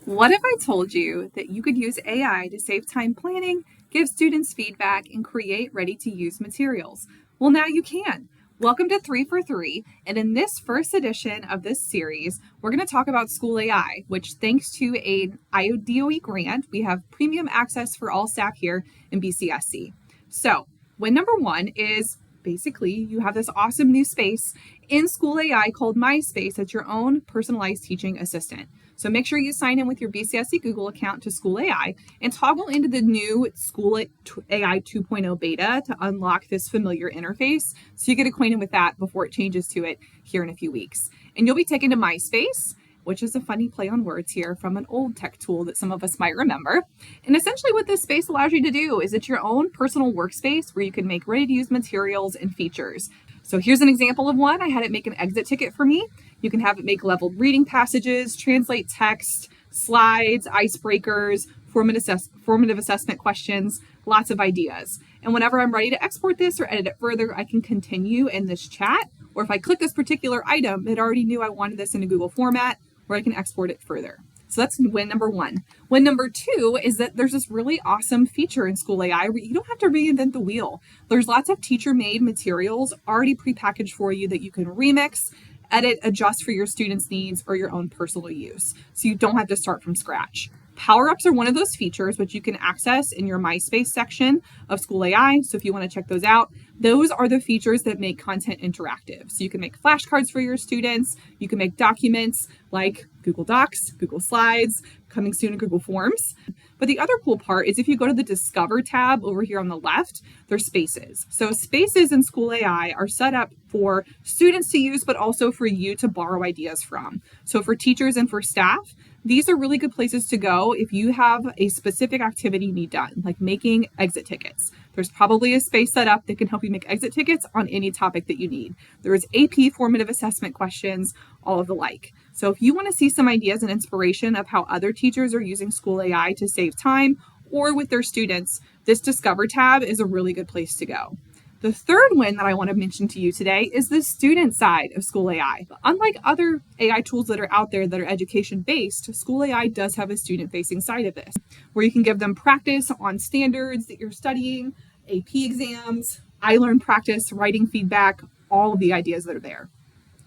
What if I told you that you could use AI to save time planning, give students feedback, and create ready-to-use materials? Well, now you can. Welcome to 3 for 3, and in this first edition of this series, we're going to talk about SchoolAI, which thanks to an IDOE grant, we have premium access for all staff here in BCSC. So, win number one is basically you have this awesome new space in SchoolAI called MySpace that's your own personalized teaching assistant. So make sure you sign in with your BCSC Google account to SchoolAI and toggle into the new SchoolAI 2.0 beta to unlock this familiar interface so you get acquainted with that before it changes to it here in a few weeks. And you'll be taken to MySpace, which is a funny play on words here from an old tech tool that some of us might remember. And essentially what this space allows you to do is it's your own personal workspace where you can make ready-to-use materials and features. So here's an example of one. I had it make an exit ticket for me. You can have it make leveled reading passages, translate text, slides, icebreakers, formative assessment questions, lots of ideas. And whenever I'm ready to export this or edit it further, I can continue in this chat. Or if I click this particular item, it already knew I wanted this in a Google format where I can export it further. So that's win number one. Win number two is that there's this really awesome feature in SchoolAI where you don't have to reinvent the wheel. There's lots of teacher-made materials already prepackaged for you that you can remix, edit, adjust for your students' needs or your own personal use. So you don't have to start from scratch. PowerUps are one of those features which you can access in your MySpace section of SchoolAI. So if you want to check those out, those are the features that make content interactive. So you can make flashcards for your students. You can make documents like Google Docs, Google Slides, coming soon in Google Forms. But the other cool part is if you go to the Discover tab over here on the left, there's Spaces. So Spaces in SchoolAI are set up for students to use, but also for you to borrow ideas from. So for teachers and for staff, these are really good places to go if you have a specific activity you need done, like making exit tickets. There's probably a space set up that can help you make exit tickets on any topic that you need. There's AP formative assessment questions, all of the like. So if you want to see some ideas and inspiration of how other teachers are using SchoolAI to save time or with their students, this Discover tab is a really good place to go. The third win that I want to mention to you today is the student side of SchoolAI. Unlike other AI tools that are out there that are education-based, SchoolAI does have a student-facing side of this, where you can give them practice on standards that you're studying, AP exams, iLearn practice, writing feedback, all of the ideas that are there.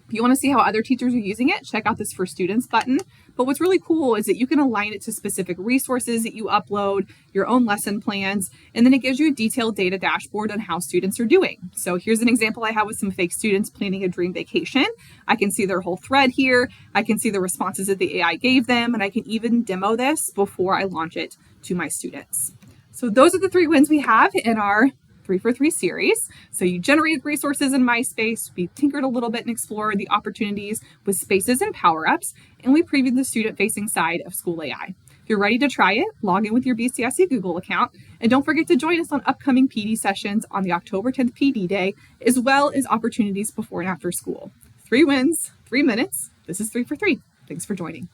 If you want to see how other teachers are using it, check out this For Students button. But what's really cool is that you can align it to specific resources that you upload, your own lesson plans, and then it gives you a detailed data dashboard on how students are doing. So here's an example I have with some fake students planning a dream vacation. I can see their whole thread here. I can see the responses that the AI gave them, and I can even demo this before I launch it to my students. So those are the 3 wins we have in our 3 for 3 series. So you generated resources in MySpace, we tinkered a little bit and explored the opportunities with Spaces and PowerUps, and we previewed the student-facing side of SchoolAI. If you're ready to try it, log in with your BCSC Google account, and don't forget to join us on upcoming PD sessions on the October 10th PD day, as well as opportunities before and after school. 3 wins, 3 minutes. This is 3 for 3. Thanks for joining.